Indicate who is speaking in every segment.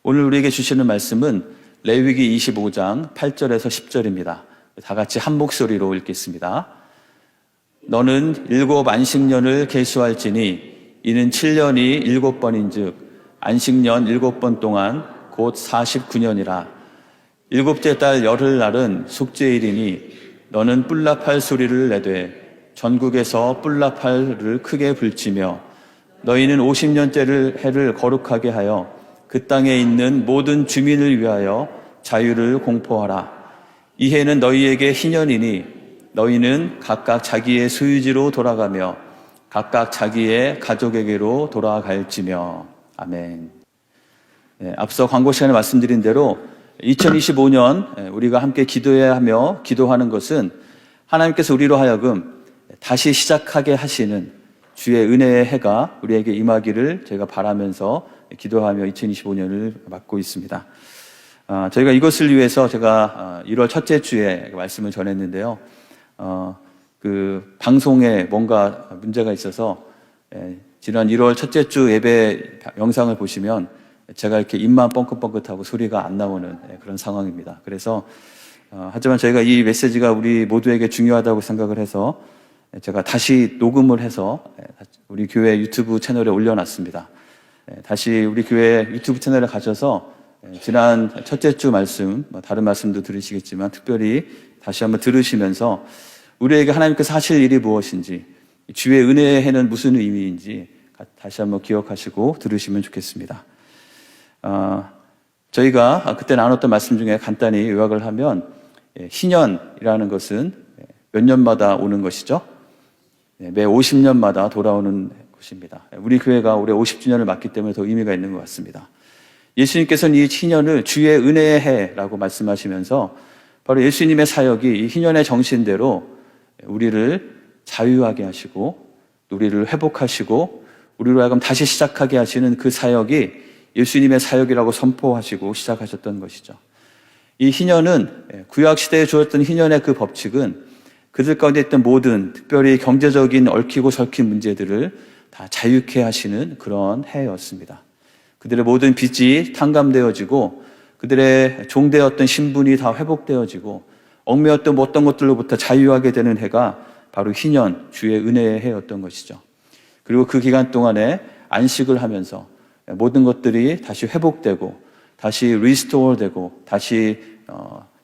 Speaker 1: 오늘 우리에게 주시는 말씀은 레위기 25장 8절에서 10절입니다. 다 같이 한 목소리로 읽겠습니다. 너는 7 안식년을 계수할지니 이는 7년이 7번인즉 안식년 7번 동안 곧 49년이라. 7째 달 열흘날은 숙제일이니 너는 뿔납할 소리를 내되 전국에서 뿔납할을 크게 불지며 너희는 50년째를 해를 거룩하게 하여 그 땅에 있는 모든 주민을 위하여 자유를 공포하라. 이 해는 너희에게 희년이니 너희는 각각 자기의 소유지로 돌아가며 각각 자기의 가족에게로 돌아갈지며. 아멘. 앞서 광고 시간에 말씀드린 대로 2025년 우리가 함께 기도해야 하며 기도하는 것은 하나님께서 우리로 하여금 다시 시작하게 하시는 주의 은혜의 해가 우리에게 임하기를 저희가 바라면서 기도하며 2025년을 맞고 있습니다. 저희가 이것을 위해서 제가 1월 첫째 주에 말씀을 전했는데요. 그 방송에 뭔가 문제가 있어서 지난 1월 첫째 주 예배 영상을 보시면 제가 이렇게 입만 뻥긋뻥긋하고 소리가 안 나오는 그런 상황입니다. 그래서 하지만 저희가 이 메시지가 우리 모두에게 중요하다고 생각을 해서 제가 다시 녹음을 해서 우리 교회 유튜브 채널에 올려놨습니다. 다시 우리 교회 유튜브 채널에 가셔서 지난 첫째 주 말씀, 다른 말씀도 들으시겠지만 특별히 다시 한번 들으시면서 우리에게 하나님께서 하실 일이 무엇인지, 주의 은혜의 해는 무슨 의미인지 다시 한번 기억하시고 들으시면 좋겠습니다. 저희가 그때 나눴던 말씀 중에 간단히 요약을 하면 희년이라는 것은 몇 년마다 오는 것이죠? 매 50년마다 돌아오는 것입니다. 우리 교회가 올해 50주년을 맞기 때문에 더 의미가 있는 것 같습니다. 예수님께서는 이 희년을 주의 은혜의 해라고 말씀하시면서 바로 예수님의 사역이 이 희년의 정신대로 우리를 자유하게 하시고 우리를 회복하시고 우리로 하여금 다시 시작하게 하시는 그 사역이 예수님의 사역이라고 선포하시고 시작하셨던 것이죠. 이 희년은 구약시대에 주었던 희년의 그 법칙은 그들 가운데 있던 모든 특별히 경제적인 얽히고 설킨 문제들을 다 자유케 하시는 그런 해였습니다. 그들의 모든 빚이 탕감되어지고 그들의 종되었던 신분이 다 회복되어지고 얽매였던 어떤 것들로부터 자유하게 되는 해가 바로 희년, 주의 은혜의 해였던 것이죠. 그리고 그 기간 동안에 안식을 하면서 모든 것들이 다시 회복되고 다시 리스토어되고 다시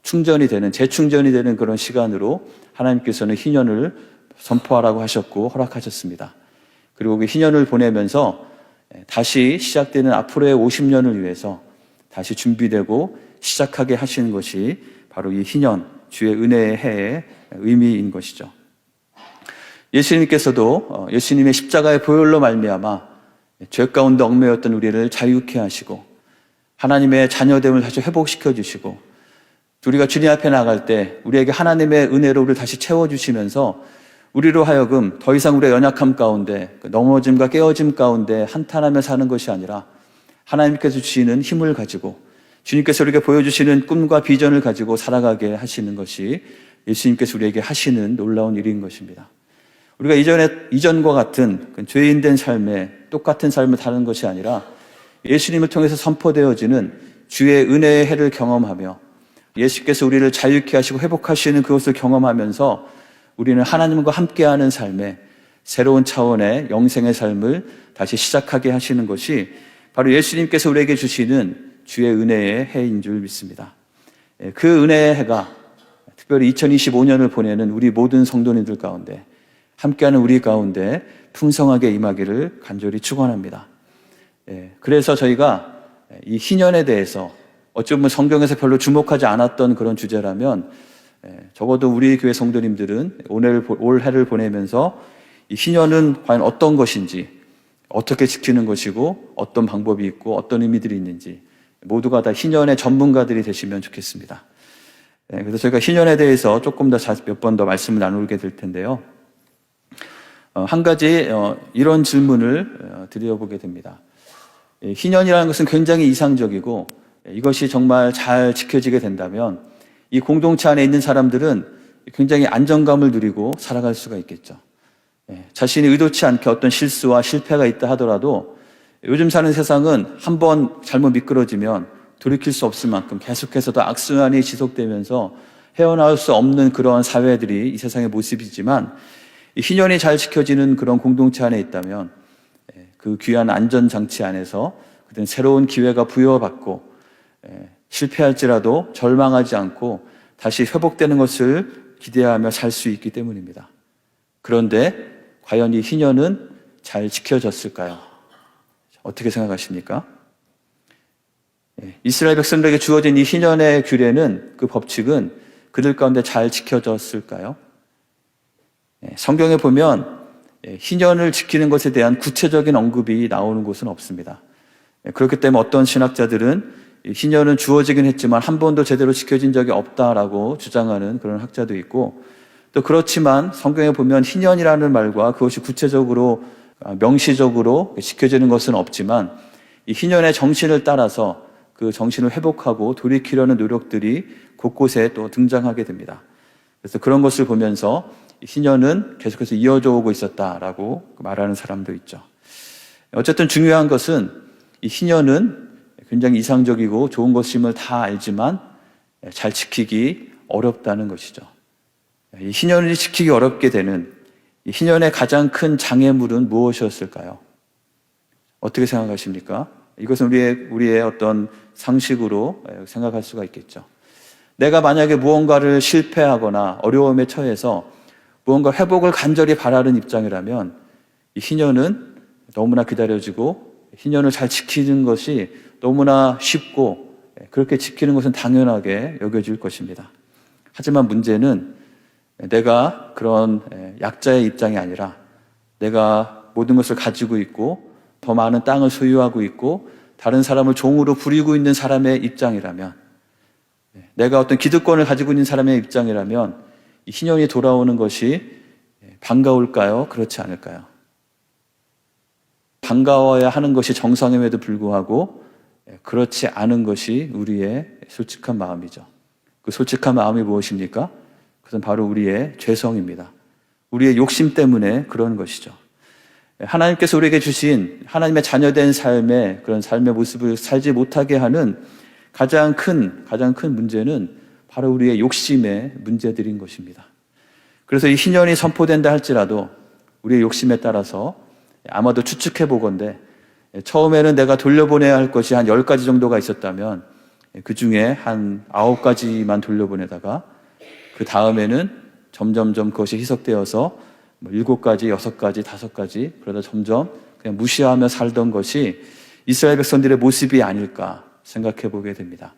Speaker 1: 충전이 되는, 재충전이 되는 그런 시간으로 하나님께서는 희년을 선포하라고 하셨고 허락하셨습니다. 그리고 그 희년을 보내면서 다시 시작되는 앞으로의 50년을 위해서 다시 준비되고 시작하게 하시는 것이 바로 이 희년, 주의 은혜의 해의 의미인 것이죠. 예수님께서도 예수님의 십자가의 보혈로 말미암아 죄 가운데 얽매였던 우리를 자유케 하시고 하나님의 자녀됨을 다시 회복시켜 주시고 우리가 주님 앞에 나갈 때 우리에게 하나님의 은혜로 우리를 다시 채워주시면서 우리로 하여금 더 이상 우리의 연약함 가운데 넘어짐과 깨어짐 가운데 한탄하며 사는 것이 아니라 하나님께서 주시는 힘을 가지고 주님께서 우리에게 보여주시는 꿈과 비전을 가지고 살아가게 하시는 것이 예수님께서 우리에게 하시는 놀라운 일인 것입니다. 우리가 이전과 같은 죄인된 삶에 똑같은 삶을 사는 것이 아니라 예수님을 통해서 선포되어지는 주의 은혜의 해를 경험하며 예수께서 우리를 자유케 하시고 회복하시는 그것을 경험하면서 우리는 하나님과 함께하는 삶에 새로운 차원의 영생의 삶을 다시 시작하게 하시는 것이 바로 예수님께서 우리에게 주시는 주의 은혜의 해인 줄 믿습니다. 그 은혜의 해가 특별히 2025년을 보내는 우리 모든 성도님들 가운데 함께하는 우리 가운데 풍성하게 임하기를 간절히 축원합니다. 그래서 저희가 이 희년에 대해서 어쩌면 성경에서 별로 주목하지 않았던 그런 주제라면 적어도 우리 교회 성도님들은 올 해를 보내면서 이 희년은 과연 어떤 것인지, 어떻게 지키는 것이고 어떤 방법이 있고 어떤 의미들이 있는지 모두가 다 희년의 전문가들이 되시면 좋겠습니다. 그래서 저희가 희년에 대해서 조금 더 몇 번 더 말씀을 나누게 될 텐데요. 한 가지 이런 질문을 드려보게 됩니다. 희년이라는 것은 굉장히 이상적이고 이것이 정말 잘 지켜지게 된다면 이 공동체 안에 있는 사람들은 굉장히 안정감을 누리고 살아갈 수가 있겠죠. 자신이 의도치 않게 어떤 실수와 실패가 있다 하더라도 요즘 사는 세상은 한번 잘못 미끄러지면 돌이킬 수 없을 만큼 계속해서 더 악순환이 지속되면서 헤어나올 수 없는 그러한 사회들이 이 세상의 모습이지만, 희년이 잘 지켜지는 그런 공동체 안에 있다면 그 귀한 안전장치 안에서 그들은 새로운 기회가 부여받고 실패할지라도 절망하지 않고 다시 회복되는 것을 기대하며 살 수 있기 때문입니다. 그런데 과연 이 희년은 잘 지켜졌을까요? 어떻게 생각하십니까? 이스라엘 백성들에게 주어진 이 희년의 규례는, 그 법칙은 그들 가운데 잘 지켜졌을까요? 성경에 보면 희년을 지키는 것에 대한 구체적인 언급이 나오는 곳은 없습니다. 그렇기 때문에 어떤 신학자들은 희년은 주어지긴 했지만 한 번도 제대로 지켜진 적이 없다라고 주장하는 그런 학자도 있고, 또 그렇지만 성경에 보면 희년이라는 말과 그것이 구체적으로 명시적으로 지켜지는 것은 없지만, 이 희년의 정신을 따라서 그 정신을 회복하고 돌이키려는 노력들이 곳곳에 또 등장하게 됩니다. 그래서 그런 것을 보면서 희년은 계속해서 이어져 오고 있었다라고 말하는 사람도 있죠. 어쨌든 중요한 것은 이 희년은 굉장히 이상적이고 좋은 것임을 다 알지만 잘 지키기 어렵다는 것이죠. 이 희년을 지키기 어렵게 되는 이 희년의 가장 큰 장애물은 무엇이었을까요? 어떻게 생각하십니까? 이것은 우리의 어떤 상식으로 생각할 수가 있겠죠. 내가 만약에 무언가를 실패하거나 어려움에 처해서 무언가 회복을 간절히 바라는 입장이라면 이 희년은 너무나 기다려지고 희년을 잘 지키는 것이 너무나 쉽고 그렇게 지키는 것은 당연하게 여겨질 것입니다. 하지만 문제는 내가 그런 약자의 입장이 아니라 내가 모든 것을 가지고 있고 더 많은 땅을 소유하고 있고 다른 사람을 종으로 부리고 있는 사람의 입장이라면, 내가 어떤 기득권을 가지고 있는 사람의 입장이라면 이 희년이 돌아오는 것이 반가울까요? 그렇지 않을까요? 반가워야 하는 것이 정상임에도 불구하고 그렇지 않은 것이 우리의 솔직한 마음이죠. 그 솔직한 마음이 무엇입니까? 그것은 바로 우리의 죄성입니다. 우리의 욕심 때문에 그런 것이죠. 하나님께서 우리에게 주신 하나님의 자녀된 삶의 그런 삶의 모습을 살지 못하게 하는 가장 큰 문제는 바로 우리의 욕심의 문제들인 것입니다. 그래서 이 희년이 선포된다 할지라도 우리의 욕심에 따라서 아마도 추측해 보건대 처음에는 내가 돌려보내야 할 것이 한 10가지 정도가 있었다면 그 중에 한 9가지만 돌려보내다가 그 다음에는 점점점 그것이 희석되어서 7가지, 6가지, 5가지, 그러다 점점 그냥 무시하며 살던 것이 이스라엘 백성들의 모습이 아닐까 생각해 보게 됩니다.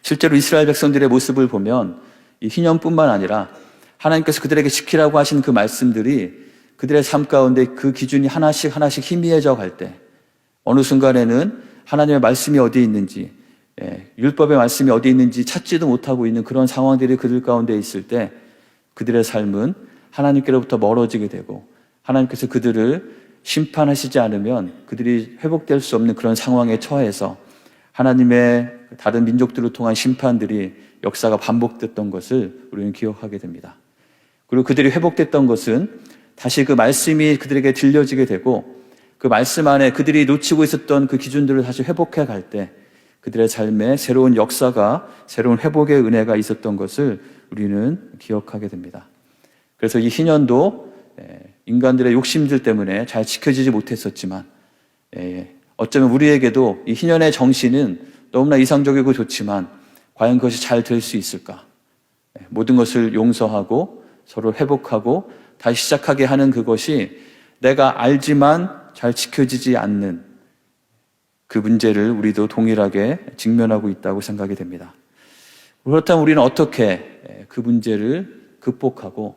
Speaker 1: 실제로 이스라엘 백성들의 모습을 보면 이 희년뿐만 아니라 하나님께서 그들에게 지키라고 하신 그 말씀들이 그들의 삶 가운데 그 기준이 하나씩 희미해져 갈 때, 어느 순간에는 하나님의 말씀이 어디에 있는지, 율법의 말씀이 어디에 있는지 찾지도 못하고 있는 그런 상황들이 그들 가운데 있을 때 그들의 삶은 하나님께로부터 멀어지게 되고, 하나님께서 그들을 심판하시지 않으면 그들이 회복될 수 없는 그런 상황에 처해서 하나님의 다른 민족들을 통한 심판들이 역사가 반복됐던 것을 우리는 기억하게 됩니다. 그리고 그들이 회복됐던 것은 다시 그 말씀이 그들에게 들려지게 되고, 그 말씀 안에 그들이 놓치고 있었던 그 기준들을 다시 회복해 갈 때 그들의 삶에 새로운 역사가, 새로운 회복의 은혜가 있었던 것을 우리는 기억하게 됩니다. 그래서 이 희년도 인간들의 욕심들 때문에 잘 지켜지지 못했었지만, 어쩌면 우리에게도 이 희년의 정신은 너무나 이상적이고 좋지만 과연 그것이 잘 될 수 있을까? 모든 것을 용서하고 서로 회복하고 다시 시작하게 하는 그것이 내가 알지만 잘 지켜지지 않는 그 문제를 우리도 동일하게 직면하고 있다고 생각이 됩니다. 그렇다면 우리는 어떻게 그 문제를 극복하고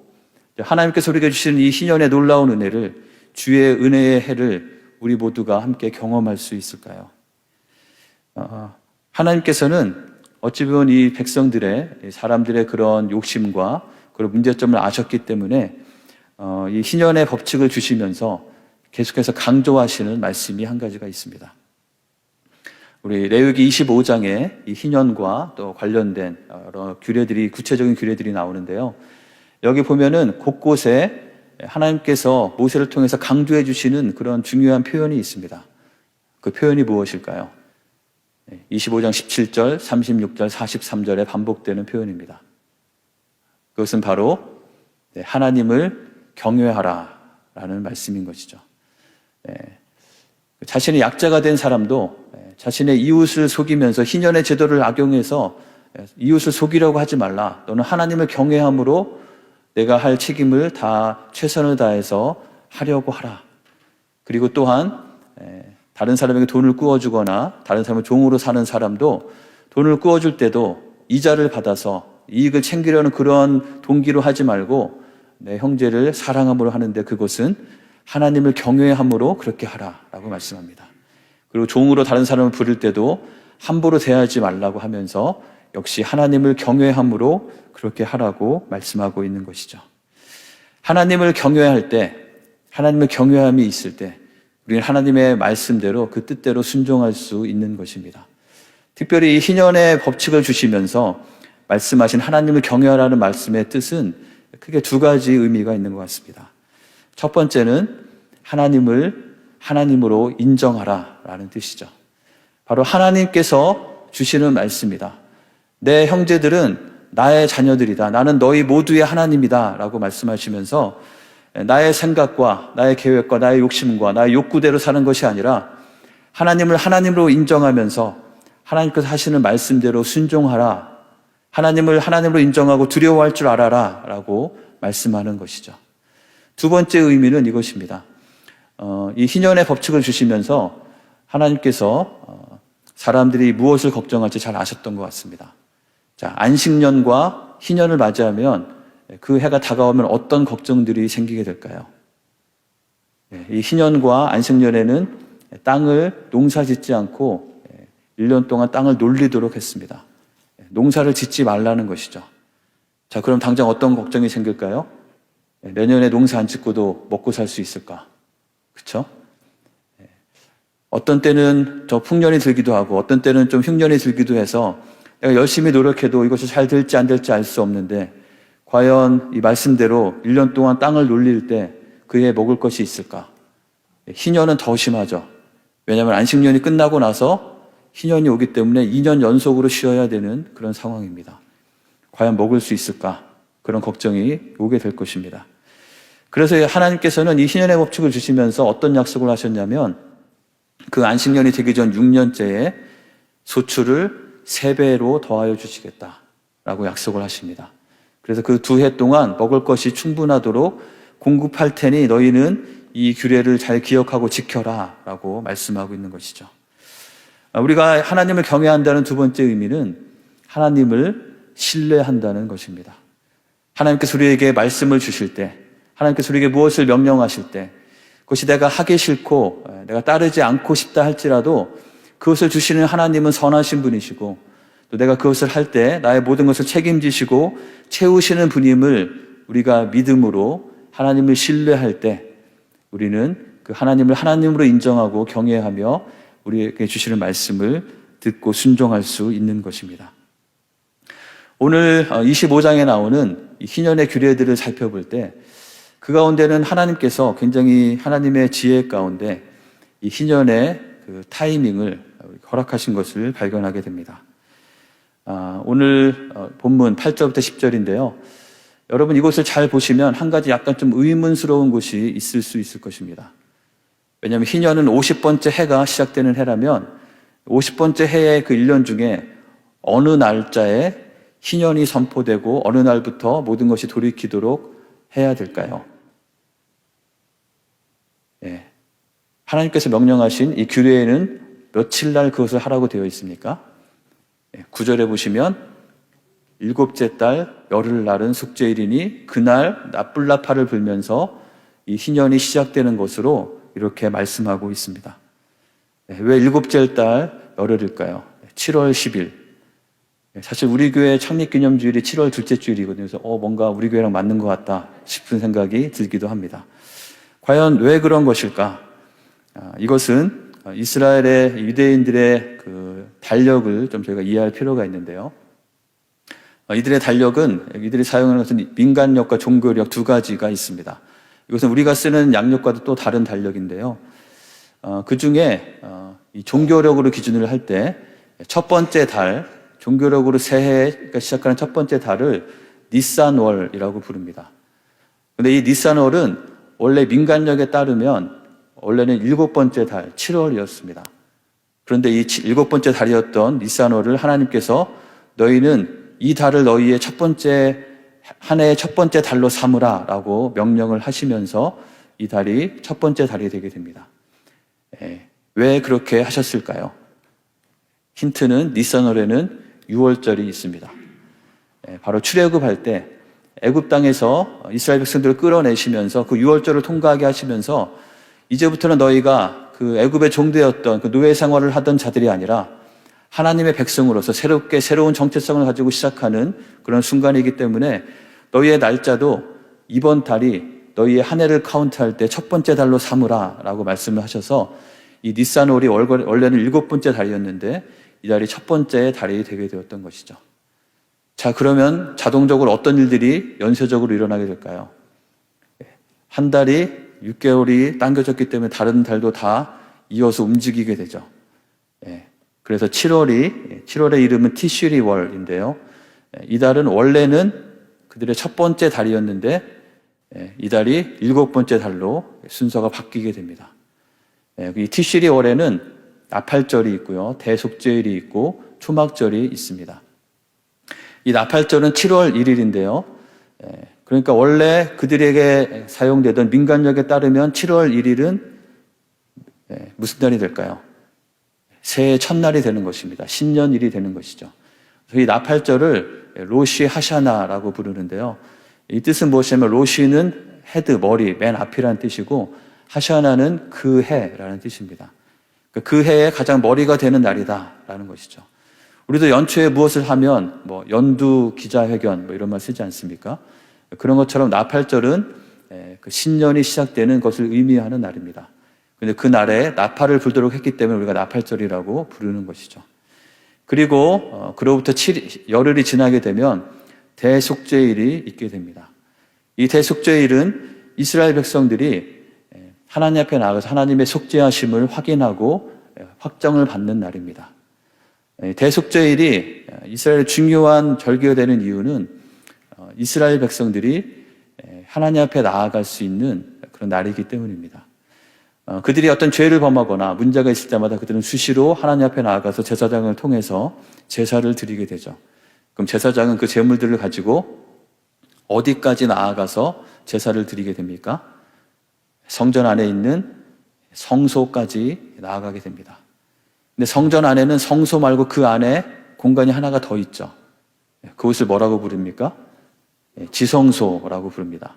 Speaker 1: 하나님께서 우리에게 주시는 이 희년의 놀라운 은혜를, 주의 은혜의 해를 우리 모두가 함께 경험할 수 있을까요? 하나님께서는 어찌 보면 이 백성들의, 사람들의 그런 욕심과 그런 문제점을 아셨기 때문에 이 희년의 법칙을 주시면서 계속해서 강조하시는 말씀이 한 가지가 있습니다. 우리 레위기 25장에 이 희년과 또 관련된 여러 규례들이, 구체적인 규례들이 나오는데요. 여기 보면은 곳곳에 하나님께서 모세를 통해서 강조해 주시는 그런 중요한 표현이 있습니다. 그 표현이 무엇일까요? 25장 17절, 36절, 43절에 반복되는 표현입니다. 그것은 바로 하나님을 경외하라라는 말씀인 것이죠. 자신의 약자가 된 사람도 자신의 이웃을 속이면서 희년의 제도를 악용해서 이웃을 속이려고 하지 말라. 너는 하나님을 경외함으로 내가 할 책임을 다 최선을 다해서 하려고 하라. 그리고 또한 다른 사람에게 돈을 꾸어주거나 다른 사람을 종으로 사는 사람도 돈을 꾸어줄 때도 이자를 받아서 이익을 챙기려는 그런 동기로 하지 말고 내 형제를 사랑함으로 하는데 그것은 하나님을 경외함으로 그렇게 하라라고 말씀합니다. 그리고 종으로 다른 사람을 부릴 때도 함부로 대하지 말라고 하면서 역시 하나님을 경외함으로 그렇게 하라고 말씀하고 있는 것이죠. 하나님을 경외할 때, 하나님의 경외함이 있을 때 우리는 하나님의 말씀대로 그 뜻대로 순종할 수 있는 것입니다. 특별히 이 희년의 법칙을 주시면서 말씀하신 하나님을 경외하라는 말씀의 뜻은 크게 두 가지 의미가 있는 것 같습니다. 첫 번째는 하나님을 하나님으로 인정하라라는 뜻이죠. 바로 하나님께서 주시는 말씀이다. 내 형제들은 나의 자녀들이다. 나는 너희 모두의 하나님이다 라고 말씀하시면서 나의 생각과 나의 계획과 나의 욕심과 나의 욕구대로 사는 것이 아니라 하나님을 하나님으로 인정하면서 하나님께서 하시는 말씀대로 순종하라. 하나님을 하나님으로 인정하고 두려워할 줄 알아라 라고 말씀하는 것이죠. 두 번째 의미는 이것입니다. 이 희년의 법칙을 주시면서 하나님께서 사람들이 무엇을 걱정할지 잘 아셨던 것 같습니다. 자, 안식년과 희년을 맞이하면 그 해가 다가오면 어떤 걱정들이 생기게 될까요? 이 희년과 안식년에는 땅을 농사 짓지 않고 1년 동안 땅을 놀리도록 했습니다. 농사를 짓지 말라는 것이죠. 자, 그럼 당장 어떤 걱정이 생길까요? 내년에 농사 안 짓고도 먹고 살 수 있을까? 그렇죠? 어떤 때는 저 풍년이 들기도 하고 어떤 때는 좀 흉년이 들기도 해서 내가 열심히 노력해도 이것이 잘 될지 안 될지 알 수 없는데 과연 이 말씀대로 1년 동안 땅을 놀릴 때 그에 먹을 것이 있을까? 희년은 더 심하죠. 왜냐하면 안식년이 끝나고 나서 희년이 오기 때문에 2년 연속으로 쉬어야 되는 그런 상황입니다. 과연 먹을 수 있을까? 그런 걱정이 오게 될 것입니다. 그래서 하나님께서는 이 희년의 법칙을 주시면서 어떤 약속을 하셨냐면 그 안식년이 되기 전 6년째에 소출을 3배로 더하여 주시겠다라고 약속을 하십니다. 그래서 그 2해 동안 먹을 것이 충분하도록 공급할 테니 너희는 이 규례를 잘 기억하고 지켜라 라고 말씀하고 있는 것이죠. 우리가 하나님을 경외한다는 두 번째 의미는 하나님을 신뢰한다는 것입니다. 하나님께서 우리에게 말씀을 주실 때, 하나님께서 우리에게 무엇을 명령하실 때 그것이 내가 하기 싫고 내가 따르지 않고 싶다 할지라도 그것을 주시는 하나님은 선하신 분이시고 또 내가 그것을 할 때 나의 모든 것을 책임지시고 채우시는 분임을 우리가 믿음으로 하나님을 신뢰할 때 우리는 그 하나님을 하나님으로 인정하고 경외하며 우리에게 주시는 말씀을 듣고 순종할 수 있는 것입니다. 오늘 25장에 나오는 이 희년의 규례들을 살펴볼 때 그 가운데는 하나님께서 굉장히 하나님의 지혜 가운데 이 희년의 그 타이밍을 허락하신 것을 발견하게 됩니다. 오늘 본문 8절부터 10절인데요. 여러분 이것을 잘 보시면 한 가지 약간 좀 의문스러운 것이 있을 수 있을 것입니다. 왜냐하면 희년은 50번째 해가 시작되는 해라면 50번째 해의 그 1년 중에 어느 날짜에 희년이 선포되고 어느 날부터 모든 것이 돌이키도록 해야 될까요? 하나님께서 명령하신 이 규례에는 며칠 날 그것을 하라고 되어 있습니까? 9절에 보시면 7째 달 열흘날은 숙제일이니 그날 납불나팔을 불면서 이 희년이 시작되는 것으로 이렇게 말씀하고 있습니다. 왜 7째 달 열흘일까요? 7월 10일. 사실 우리 교회 창립기념주일이 7월 둘째 주일이거든요. 그래서 뭔가 우리 교회랑 맞는 것 같다 싶은 생각이 들기도 합니다. 과연 왜 그런 것일까? 이것은 이스라엘의 유대인들의 그 달력을 좀 저희가 이해할 필요가 있는데요. 이들의 달력은 이들이 사용하는 것은 민간력과 종교력 두 가지가 있습니다. 이것은 우리가 쓰는 양력과도 또 다른 달력인데요. 그 중에 이 종교력으로 기준을 할 때 첫 번째 달, 종교력으로 새해가 시작하는 첫 번째 달을 니산월이라고 부릅니다. 근데 이 니산월은 원래 민간력에 따르면 원래는 7번째 달, 7월이었습니다. 그런데 이 7번째 달이었던 니산월을 하나님께서 너희는 이 달을 너희의 한 해의 첫 번째 달로 삼으라 라고 명령을 하시면서 이 달이 첫 번째 달이 되게 됩니다. 왜 그렇게 하셨을까요? 힌트는 니산월에는 6월절이 있습니다. 바로 출애굽할 때 애굽 땅에서 이스라엘 백성들을 끌어내시면서 그 6월절을 통과하게 하시면서 이제부터는 너희가 그 애굽의 종되었던 그 노예 생활을 하던 자들이 아니라 하나님의 백성으로서 새로운 정체성을 가지고 시작하는 그런 순간이기 때문에 너희의 날짜도 이번 달이 너희의 한 해를 카운트할 때 첫 번째 달로 삼으라 라고 말씀을 하셔서 이 니산월이 원래는 7번째 달이었는데 이 달이 첫 번째 달이 되게 되었던 것이죠. 자, 그러면 자동적으로 어떤 일들이 연쇄적으로 일어나게 될까요? 한 달이 6개월이 당겨졌기 때문에 다른 달도 다 이어서 움직이게 되죠. 그래서 7월의 이름은 티슈리월인데요. 이 달은 원래는 그들의 첫 번째 달이었는데 이 달이 7번째 달로 순서가 바뀌게 됩니다. 이 티슈리월에는 나팔절이 있고요. 대속죄일이 있고 초막절이 있습니다. 이 나팔절은 7월 1일인데요. 그러니까 원래 그들에게 사용되던 민간력에 따르면 7월 1일은 무슨 날이 될까요? 새해 첫날이 되는 것입니다. 신년일이 되는 것이죠. 이 나팔절을 로시 하샤나라고 부르는데요. 이 뜻은 무엇이냐면 로시는 헤드, 머리, 맨 앞이라는 뜻이고 하샤나는 그 해라는 뜻입니다. 그 해에 가장 머리가 되는 날이다라는 것이죠. 우리도 연초에 무엇을 하면 연두 기자회견 이런 말 쓰지 않습니까? 그런 것처럼 나팔절은 그 신년이 시작되는 것을 의미하는 날입니다. 근데 그 날에 나팔을 불도록 했기 때문에 우리가 나팔절이라고 부르는 것이죠. 그리고 그로부터 열흘이 지나게 되면 대속죄일이 있게 됩니다. 이 대속죄일은 이스라엘 백성들이 하나님 앞에 나가서 하나님의 속죄하심을 확인하고 확정을 받는 날입니다. 대속죄일이 이스라엘의 중요한 절기가 되는 이유는 이스라엘 백성들이 하나님 앞에 나아갈 수 있는 그런 날이기 때문입니다. 그들이 어떤 죄를 범하거나 문제가 있을 때마다 그들은 수시로 하나님 앞에 나아가서 제사장을 통해서 제사를 드리게 되죠. 그럼 제사장은 그 제물들을 가지고 어디까지 나아가서 제사를 드리게 됩니까? 성전 안에 있는 성소까지 나아가게 됩니다. 근데 성전 안에는 성소 말고 그 안에 공간이 하나가 더 있죠. 그것을 뭐라고 부릅니까? 지성소라고 부릅니다.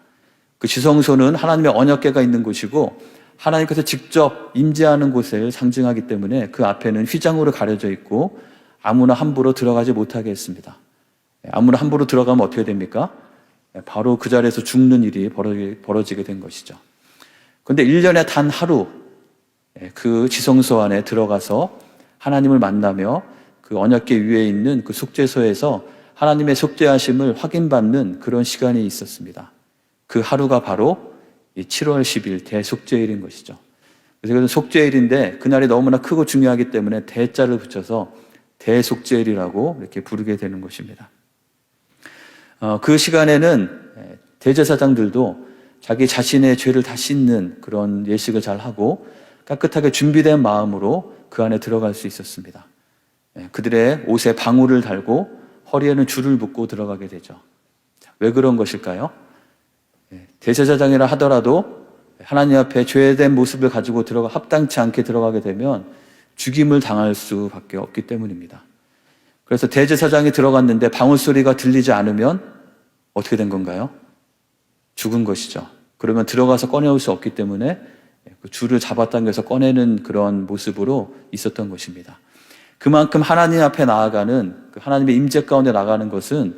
Speaker 1: 그 지성소는 하나님의 언약궤가 있는 곳이고 하나님께서 직접 임재하는 곳을 상징하기 때문에 그 앞에는 휘장으로 가려져 있고 아무나 함부로 들어가지 못하게 했습니다. 아무나 함부로 들어가면 어떻게 됩니까? 바로 그 자리에서 죽는 일이 벌어지게 된 것이죠. 그런데 1년에 단 하루 그 지성소 안에 들어가서 하나님을 만나며 그 언약궤 위에 있는 그 속죄소에서 하나님의 속죄하심을 확인받는 그런 시간이 있었습니다. 그 하루가 바로 7월 10일 대속죄일인 것이죠. 그래서 이것은 속죄일인데 그날이 너무나 크고 중요하기 때문에 대자를 붙여서 대속죄일이라고 이렇게 부르게 되는 것입니다. 그 시간에는 대제사장들도 자기 자신의 죄를 다 씻는 그런 예식을 잘 하고 깨끗하게 준비된 마음으로 그 안에 들어갈 수 있었습니다. 그들의 옷에 방울을 달고 허리에는 줄을 묶고 들어가게 되죠. 왜 그런 것일까요? 대제사장이라 하더라도 하나님 앞에 죄된 모습을 가지고 합당치 않게 들어가게 되면 죽임을 당할 수밖에 없기 때문입니다. 그래서 대제사장이 들어갔는데 방울 소리가 들리지 않으면 어떻게 된 건가요? 죽은 것이죠. 그러면 들어가서 꺼내올 수 없기 때문에 그 줄을 잡아당겨서 꺼내는 그런 모습으로 있었던 것입니다. 그만큼 하나님 앞에 나아가는 그 하나님의 임재 가운데 나가는 것은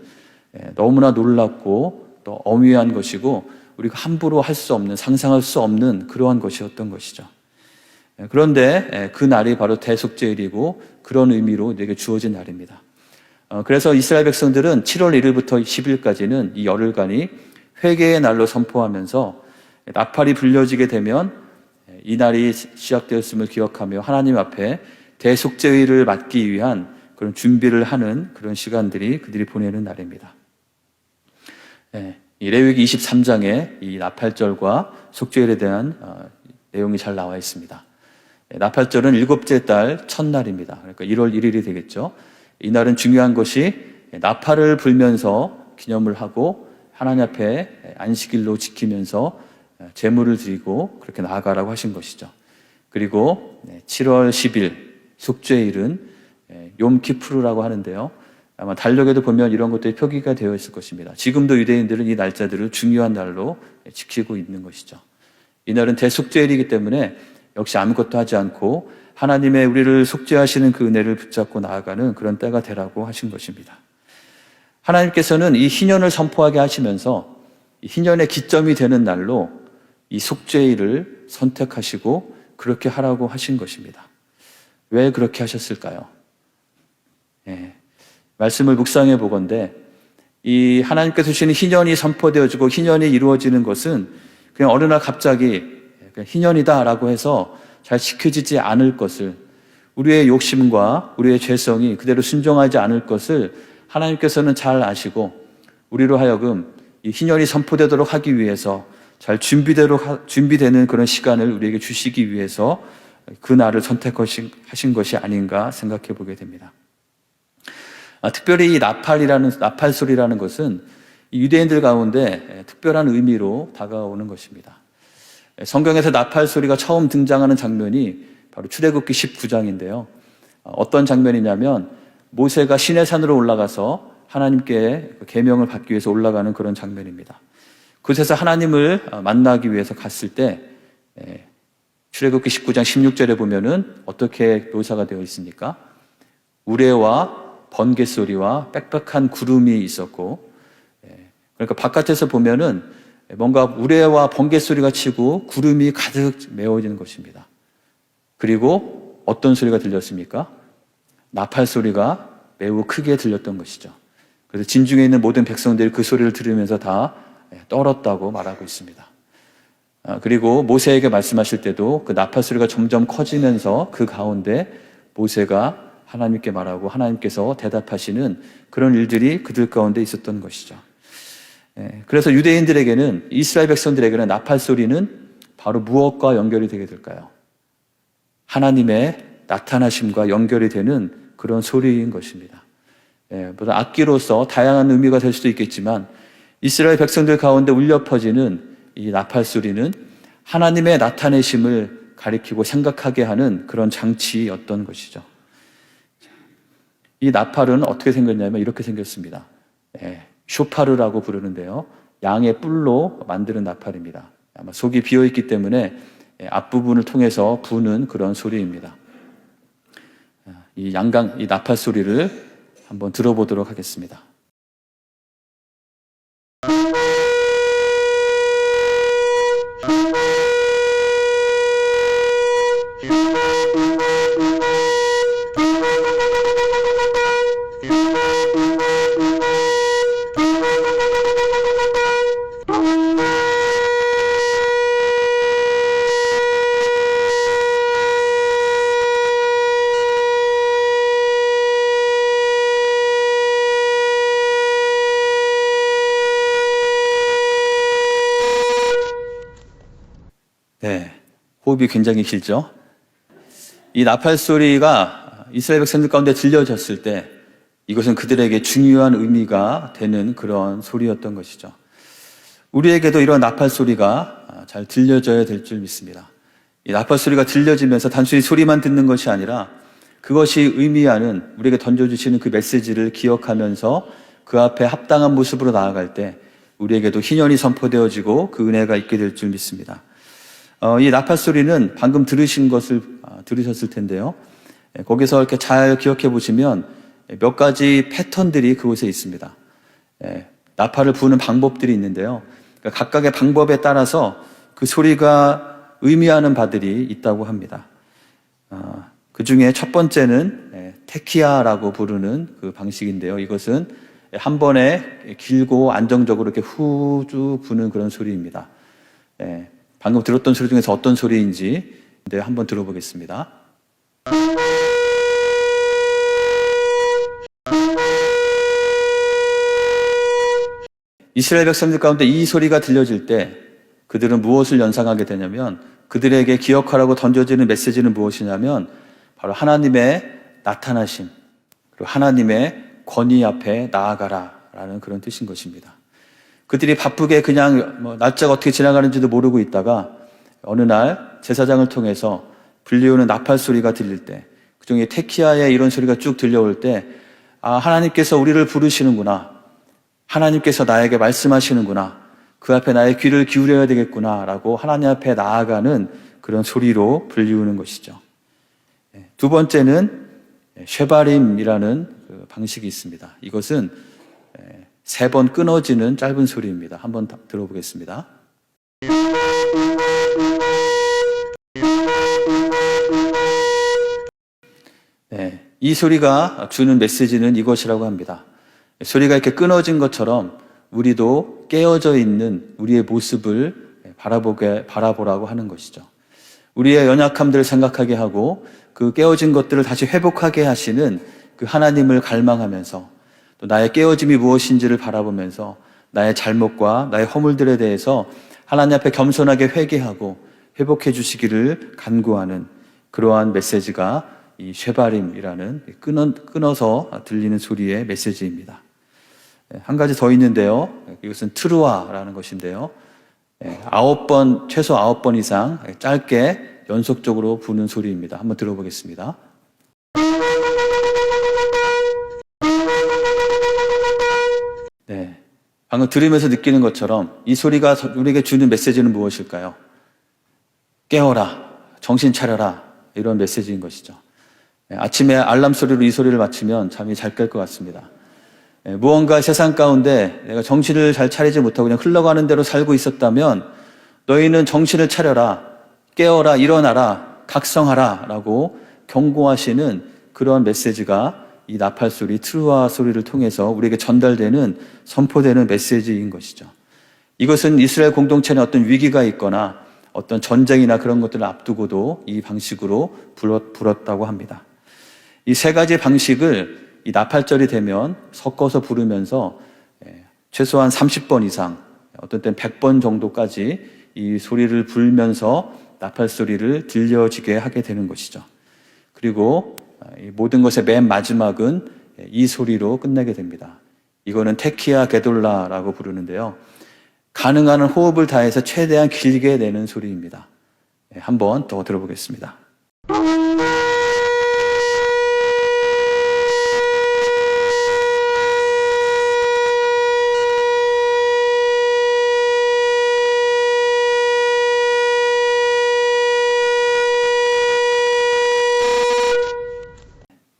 Speaker 1: 너무나 놀랍고 또 엄위한 것이고 우리가 함부로 할 수 없는, 상상할 수 없는 그러한 것이었던 것이죠. 그런데 그 날이 바로 대속죄일이고 그런 의미로 우리에게 주어진 날입니다. 그래서 이스라엘 백성들은 7월 1일부터 10일까지는 이 열흘간이 회개의 날로 선포하면서 나팔이 불려지게 되면 이 날이 시작되었음을 기억하며 하나님 앞에 대속죄의를 맡기 위한 그런 준비를 하는 그런 시간들이 그들이 보내는 날입니다. 이 레위기 23장에 이 나팔절과 속죄일에 대한 내용이 잘 나와 있습니다. 나팔절은 일곱째 달 첫날입니다. 그러니까 1월 1일이 되겠죠. 이날은 중요한 것이 나팔을 불면서 기념을 하고 하나님 앞에 안식일로 지키면서 제물을 드리고 그렇게 나아가라고 하신 것이죠. 그리고 7월 10일 속죄일은 욤키푸르라고 하는데요. 아마 달력에도 보면 이런 것들이 표기가 되어 있을 것입니다. 지금도 유대인들은 이 날짜들을 중요한 날로 지키고 있는 것이죠. 이날은 대속죄일이기 때문에 역시 아무것도 하지 않고 하나님의 우리를 속죄하시는 그 은혜를 붙잡고 나아가는 그런 때가 되라고 하신 것입니다. 하나님께서는 이 희년을 선포하게 하시면서 이 희년의 기점이 되는 날로 이 속죄일을 선택하시고 그렇게 하라고 하신 것입니다. 왜 그렇게 하셨을까요? 말씀을 묵상해 보건대 이 하나님께서 주시는 희년이 선포되어지고 희년이 이루어지는 것은 그냥 어느 날 갑자기 희년이다라고 해서 잘 지켜지지 않을 것을, 우리의 욕심과 우리의 죄성이 그대로 순종하지 않을 것을 하나님께서는 잘 아시고 우리로 하여금 이 희년이 선포되도록 하기 위해서 잘 준비되는 그런 시간을 우리에게 주시기 위해서 그 날을 선택하신 것이 아닌가 생각해 보게 됩니다. 특별히 이 나팔 소리라는 것은 유대인들 가운데 특별한 의미로 다가오는 것입니다. 성경에서 나팔 소리가 처음 등장하는 장면이 바로 출애굽기 19장인데요. 어떤 장면이냐면 모세가 시내산으로 올라가서 하나님께 계명을 받기 위해서 올라가는 그런 장면입니다. 그곳에서 하나님을 만나기 위해서 갔을 때 출애굽기 19장 16절에 보면은 어떻게 묘사가 되어 있습니까? 우레와 번개 소리와 빽빽한 구름이 있었고, 그러니까 바깥에서 보면은 뭔가 우레와 번개 소리가 치고 구름이 가득 메워지는 것입니다. 그리고 어떤 소리가 들렸습니까? 나팔 소리가 매우 크게 들렸던 것이죠. 그래서 진중에 있는 모든 백성들이 그 소리를 들으면서 다 떨었다고 말하고 있습니다. 그리고 모세에게 말씀하실 때도 그 나팔 소리가 점점 커지면서 그 가운데 모세가 하나님께 말하고 하나님께서 대답하시는 그런 일들이 그들 가운데 있었던 것이죠. 그래서 유대인들에게는, 이스라엘 백성들에게는 나팔 소리는 바로 무엇과 연결이 되게 될까요? 하나님의 나타나심과 연결이 되는 그런 소리인 것입니다. 보다 악기로서 다양한 의미가 될 수도 있겠지만 이스라엘 백성들 가운데 울려 퍼지는 이 나팔 소리는 하나님의 나타내심을 가리키고 생각하게 하는 그런 장치였던 것이죠. 이 나팔은 어떻게 생겼냐면 이렇게 생겼습니다. 쇼파르라고 부르는데요. 양의 뿔로 만드는 나팔입니다. 아마 속이 비어있기 때문에 앞부분을 통해서 부는 그런 소리입니다. 이 나팔 소리를 한번 들어보도록 하겠습니다. 호흡이 굉장히 길죠. 이 나팔 소리가 이스라엘 백성들 가운데 들려졌을 때 이것은 그들에게 중요한 의미가 되는 그런 소리였던 것이죠. 우리에게도 이런 나팔 소리가 잘 들려져야 될 줄 믿습니다. 이 나팔 소리가 들려지면서 단순히 소리만 듣는 것이 아니라 그것이 의미하는, 우리에게 던져주시는 그 메시지를 기억하면서 그 앞에 합당한 모습으로 나아갈 때 우리에게도 희년이 선포되어지고 그 은혜가 있게 될 줄 믿습니다. 이 나팔 소리는 방금 들으셨을 텐데요. 거기서 이렇게 잘 기억해 보시면 몇 가지 패턴들이 그곳에 있습니다. 나팔을 부는 방법들이 있는데요. 그러니까 각각의 방법에 따라서 그 소리가 의미하는 바들이 있다고 합니다. 그 중에 첫 번째는 테키아라고 부르는 그 방식인데요. 이것은 한 번에 길고 안정적으로 이렇게 후주 부는 그런 소리입니다. 방금 들었던 소리 중에서 어떤 소리인지 한번 들어보겠습니다. 이스라엘 백성들 가운데 이 소리가 들려질 때 그들은 무엇을 연상하게 되냐면, 그들에게 기억하라고 던져지는 메시지는 무엇이냐면 바로 하나님의 나타나심, 그리고 하나님의 권위 앞에 나아가라 라는 그런 뜻인 것입니다. 그들이 바쁘게 그냥 날짜가 어떻게 지나가는지도 모르고 있다가 어느 날 제사장을 통해서 불리우는 나팔 소리가 들릴 때, 그중에 테키아의 이런 소리가 쭉 들려올 때, 아, 하나님께서 우리를 부르시는구나, 하나님께서 나에게 말씀하시는구나, 그 앞에 나의 귀를 기울여야 되겠구나 라고 하나님 앞에 나아가는 그런 소리로 불리우는 것이죠. 두 번째는 쉐바림이라는 그 방식이 있습니다. 이것은 3번 끊어지는 짧은 소리입니다. 한번 들어보겠습니다. 이 소리가 주는 메시지는 이것이라고 합니다. 소리가 이렇게 끊어진 것처럼 우리도 깨어져 있는 우리의 모습을 바라보라고 하는 것이죠. 우리의 연약함들을 생각하게 하고 그 깨어진 것들을 다시 회복하게 하시는 그 하나님을 갈망하면서, 또 나의 깨어짐이 무엇인지를 바라보면서 나의 잘못과 나의 허물들에 대해서 하나님 앞에 겸손하게 회개하고 회복해 주시기를 간구하는 그러한 메시지가 이 쉐바림이라는 끊어서 들리는 소리의 메시지입니다. 한 가지 더 있는데요. 이것은 트루아라는 것인데요. 최소 9번 이상 짧게 연속적으로 부는 소리입니다. 한번 들어보겠습니다. 방금 들으면서 느끼는 것처럼 이 소리가 우리에게 주는 메시지는 무엇일까요? 깨어라, 정신 차려라, 이런 메시지인 것이죠. 아침에 알람 소리로 이 소리를 맞추면 잠이 잘 깰 것 같습니다. 무언가 세상 가운데 내가 정신을 잘 차리지 못하고 그냥 흘러가는 대로 살고 있었다면 너희는 정신을 차려라, 깨어라, 일어나라, 각성하라 라고 경고하시는 그런 메시지가 이 나팔 소리, 트루아 소리를 통해서 우리에게 전달되는, 선포되는 메시지인 것이죠. 이것은 이스라엘 공동체에 어떤 위기가 있거나 어떤 전쟁이나 그런 것들을 앞두고도 이 방식으로 불었다고 합니다. 이 3가지 방식을 이 나팔절이 되면 섞어서 부르면서 최소한 30번 이상, 어떤 때는 100번 정도까지 이 소리를 불면서 나팔 소리를 들려지게 하게 되는 것이죠. 그리고 이 모든 것의 맨 마지막은 이 소리로 끝내게 됩니다. 이거는 테키아 게돌라라고 부르는데요. 가능한 호흡을 다해서 최대한 길게 내는 소리입니다. 한번 더 들어보겠습니다.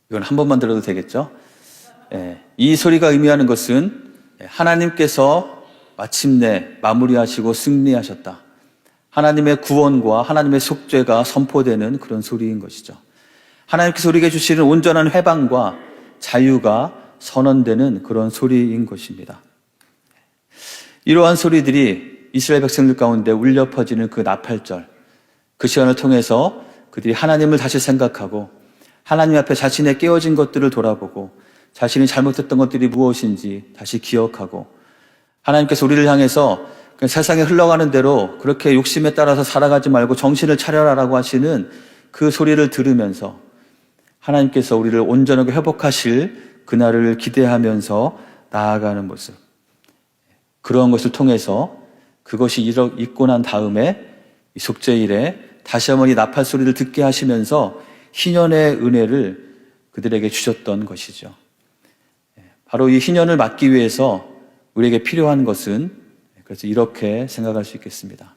Speaker 1: 이건 한 번만 들어도 되겠죠? 이 소리가 의미하는 것은 하나님께서 마침내 마무리하시고 승리하셨다, 하나님의 구원과 하나님의 속죄가 선포되는 그런 소리인 것이죠. 하나님께서 우리에게 주시는 온전한 해방과 자유가 선언되는 그런 소리인 것입니다. 이러한 소리들이 이스라엘 백성들 가운데 울려 퍼지는 그 나팔절, 그 시간을 통해서 그들이 하나님을 다시 생각하고 하나님 앞에 자신의 깨어진 것들을 돌아보고 자신이 잘못했던 것들이 무엇인지 다시 기억하고, 하나님께서 우리를 향해서 그냥 세상에 흘러가는 대로 그렇게 욕심에 따라서 살아가지 말고 정신을 차려라라고 하시는 그 소리를 들으면서 하나님께서 우리를 온전하게 회복하실 그날을 기대하면서 나아가는 모습, 그런 것을 통해서 그것이 있고 난 다음에 이 속죄일에 다시 한번 이 나팔 소리를 듣게 하시면서 희년의 은혜를 그들에게 주셨던 것이죠. 바로 이 희년을 맞기 위해서 우리에게 필요한 것은, 그래서 이렇게 생각할 수 있겠습니다.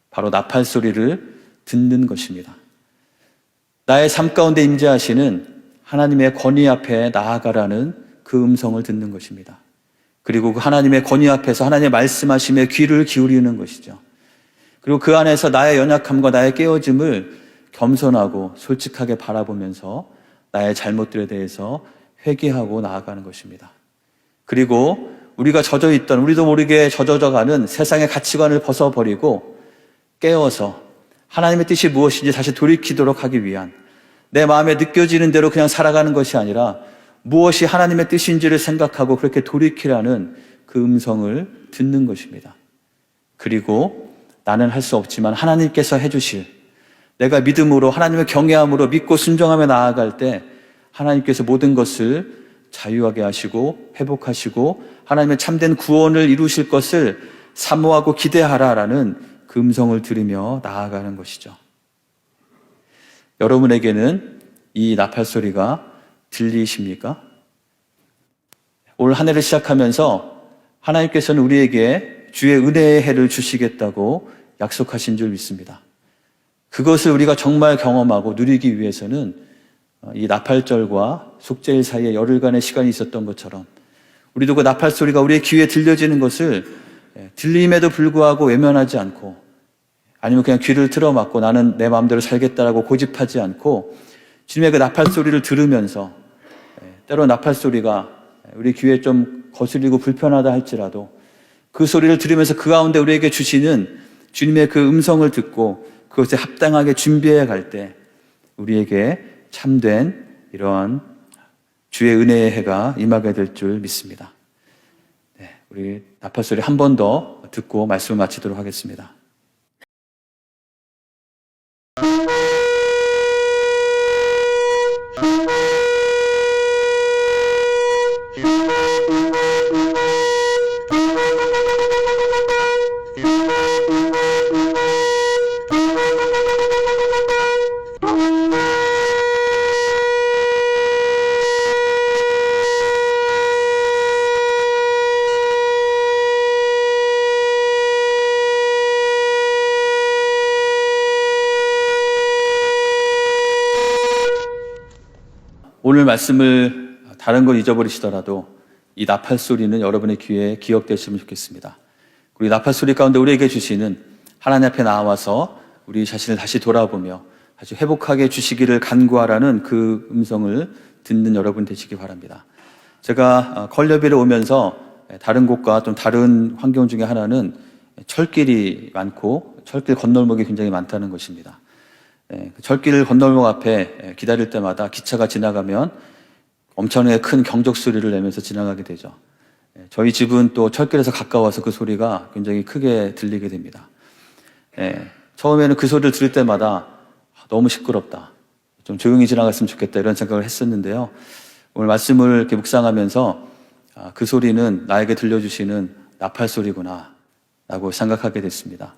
Speaker 1: 바로 나팔 소리를 듣는 것입니다. 나의 삶 가운데 임재하시는 하나님의 권위 앞에 나아가라는 그 음성을 듣는 것입니다. 그리고 그 하나님의 권위 앞에서 하나님의 말씀하심에 귀를 기울이는 것이죠. 그리고 그 안에서 나의 연약함과 나의 깨어짐을 겸손하고 솔직하게 바라보면서 나의 잘못들에 대해서 회개하고 나아가는 것입니다. 그리고 우리가 우리도 모르게 젖어가는 세상의 가치관을 벗어버리고 깨어서 하나님의 뜻이 무엇인지 다시 돌이키도록 하기 위한, 내 마음에 느껴지는 대로 그냥 살아가는 것이 아니라 무엇이 하나님의 뜻인지를 생각하고 그렇게 돌이키라는 그 음성을 듣는 것입니다. 그리고 나는 할 수 없지만 하나님께서 해주실, 내가 믿음으로 하나님의 경외함으로 믿고 순종하며 나아갈 때 하나님께서 모든 것을 자유하게 하시고 회복하시고 하나님의 참된 구원을 이루실 것을 사모하고 기대하라라는 그 음성을 들으며 나아가는 것이죠. 여러분에게는 이 나팔 소리가 들리십니까? 올 한 해를 시작하면서 하나님께서는 우리에게 주의 은혜의 해를 주시겠다고 약속하신 줄 믿습니다. 그것을 우리가 정말 경험하고 누리기 위해서는 이 나팔절과 속죄일 사이에 열흘간의 시간이 있었던 것처럼 우리도 그 나팔 소리가 우리의 귀에 들려지는 것을 들림에도 불구하고 외면하지 않고, 아니면 그냥 귀를 틀어막고 나는 내 마음대로 살겠다라고 고집하지 않고 주님의 그 나팔 소리를 들으면서, 때로 나팔 소리가 우리 귀에 좀 거슬리고 불편하다 할지라도 그 소리를 들으면서 그 가운데 우리에게 주시는 주님의 그 음성을 듣고 그것에 합당하게 준비해 갈 때 우리에게 참된 이러한 주의 은혜의 해가 임하게 될 줄 믿습니다. 우리 나팔 소리 한 번 더 듣고 말씀을 마치도록 하겠습니다. 오늘 말씀을 다른 걸 잊어버리시더라도 이 나팔 소리는 여러분의 귀에 기억되시면 좋겠습니다. 우리 나팔 소리 가운데 우리에게 주시는 하나님 앞에 나와서 우리 자신을 다시 돌아보며 다시 회복하게 주시기를 간구하라는 그 음성을 듣는 여러분 되시기 바랍니다. 제가 걸려비를 오면서 다른 곳과 좀 다른 환경 중에 하나는 철길이 많고 철길 건널목이 굉장히 많다는 것입니다. 철길 건널목 앞에 기다릴 때마다 기차가 지나가면 엄청나게 큰 경적 소리를 내면서 지나가게 되죠. 저희 집은 또 철길에서 가까워서 그 소리가 굉장히 크게 들리게 됩니다. 처음에는 그 소리를 들을 때마다 너무 시끄럽다, 좀 조용히 지나갔으면 좋겠다 이런 생각을 했었는데요. 오늘 말씀을 이렇게 묵상하면서 그 소리는 나에게 들려주시는 나팔 소리구나 라고 생각하게 됐습니다.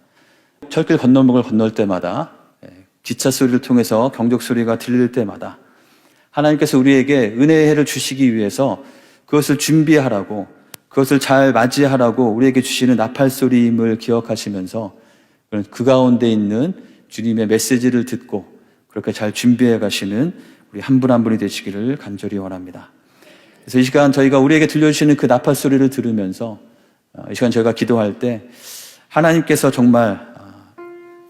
Speaker 1: 철길 건널목을 건널 때마다, 기차 소리를 통해서 경적 소리가 들릴 때마다 하나님께서 우리에게 은혜의 해를 주시기 위해서 그것을 준비하라고, 그것을 잘 맞이하라고 우리에게 주시는 나팔 소리임을 기억하시면서 그 가운데 있는 주님의 메시지를 듣고 그렇게 잘 준비해 가시는 우리 한 분 한 분이 되시기를 간절히 원합니다. 그래서 이 시간 저희가 우리에게 들려주시는 그 나팔 소리를 들으면서 이 시간 저희가 기도할 때 하나님께서 정말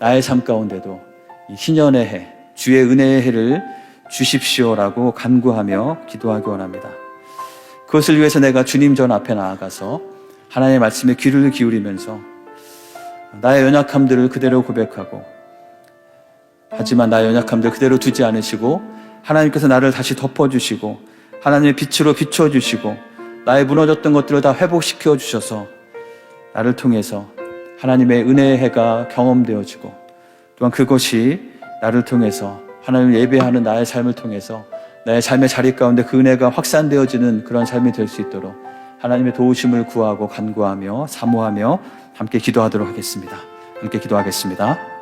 Speaker 1: 나의 삶 가운데도 이 희년의 해, 주의 은혜의 해를 주십시오라고 간구하며 기도하기 원합니다. 그것을 위해서 내가 주님 전 앞에 나아가서 하나님의 말씀에 귀를 기울이면서 나의 연약함들을 그대로 고백하고, 하지만 나의 연약함들 그대로 두지 않으시고 하나님께서 나를 다시 덮어주시고 하나님의 빛으로 비춰주시고 나의 무너졌던 것들을 다 회복시켜 주셔서 나를 통해서 하나님의 은혜의 해가 경험되어지고, 또한 그것이 나를 통해서 하나님을 예배하는 나의 삶을 통해서 나의 삶의 자리 가운데 그 은혜가 확산되어지는 그런 삶이 될 수 있도록 하나님의 도우심을 구하고 간구하며 사모하며 함께 기도하도록 하겠습니다. 함께 기도하겠습니다.